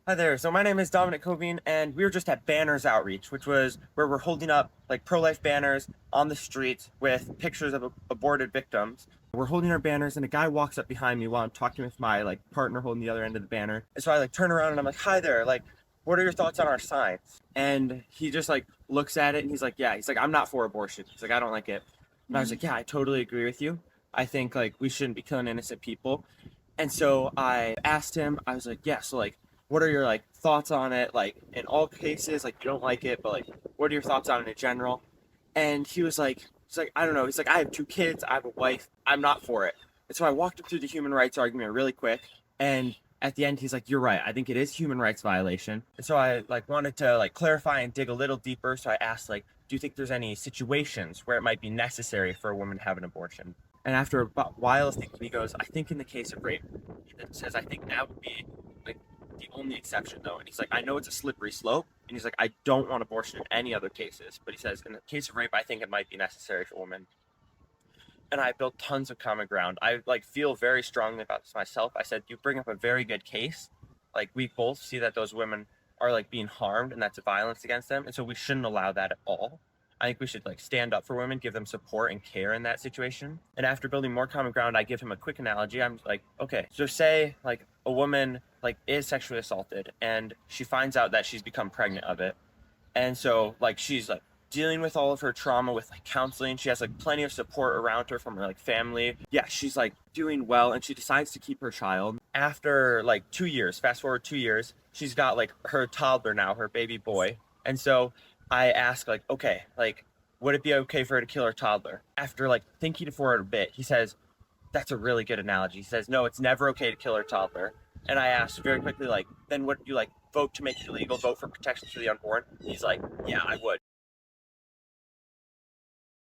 Hi there. So my name is Dominic Covine, and we were just at Banners Outreach, which was where we're holding up like pro-life banners on the streets with pictures of aborted victims. We're holding our banners, and a guy walks up behind me while I'm talking with my like partner holding the other end of the banner. And so I like turn around and I'm like, "Hi there. Like, what are your thoughts on our signs?" And he just like looks at it and he's like, "Yeah." He's like, "I'm not for abortion." He's like, "I don't like it." And I was like, "Yeah, I totally agree with you. I think like we shouldn't be killing innocent people." And so I asked him, I was like, yeah, so like, what are your like thoughts on it? Like in all cases, like you don't like it, but like, what are your thoughts on it in general? And he's like, I don't know. He's like, I have two kids, I have a wife, I'm not for it. And so I walked him through the human rights argument really quick. And at the end, he's like, you're right. I think it is human rights violation. And so I like wanted to like clarify and dig a little deeper. So I asked like, do you think there's any situations where it might be necessary for a woman to have an abortion? And after a while of thinking, he goes, I think in the case of rape, he then says, I think that would be like the only exception though. And he's like, I know it's a slippery slope. And he's like, I don't want abortion in any other cases. But he says, in the case of rape, I think it might be necessary for women. And I built tons of common ground. I like feel very strongly about this myself. I said, you bring up a very good case. Like we both see that those women are like being harmed and that's violence against them. And so we shouldn't allow that at all. I think we should like stand up for women, give them support and care in that situation. And after building more common ground, I give him a quick analogy. I'm like, okay, so say like a woman like is sexually assaulted and she finds out that she's become pregnant of it. And so like she's like dealing with all of her trauma with like counseling. She has like plenty of support around her from her like family. Yeah, she's like doing well and she decides to keep her child. After like 2 years, fast forward 2 years, she's got like her toddler now, her baby boy. And so I ask like, okay, like would it be okay for her to kill her toddler? After like thinking for it a bit, he says, that's a really good analogy. He says, no, it's never okay to kill her toddler. And I asked very quickly, like, then would you like vote to make it illegal, vote for protections for the unborn? He's like, yeah, I would.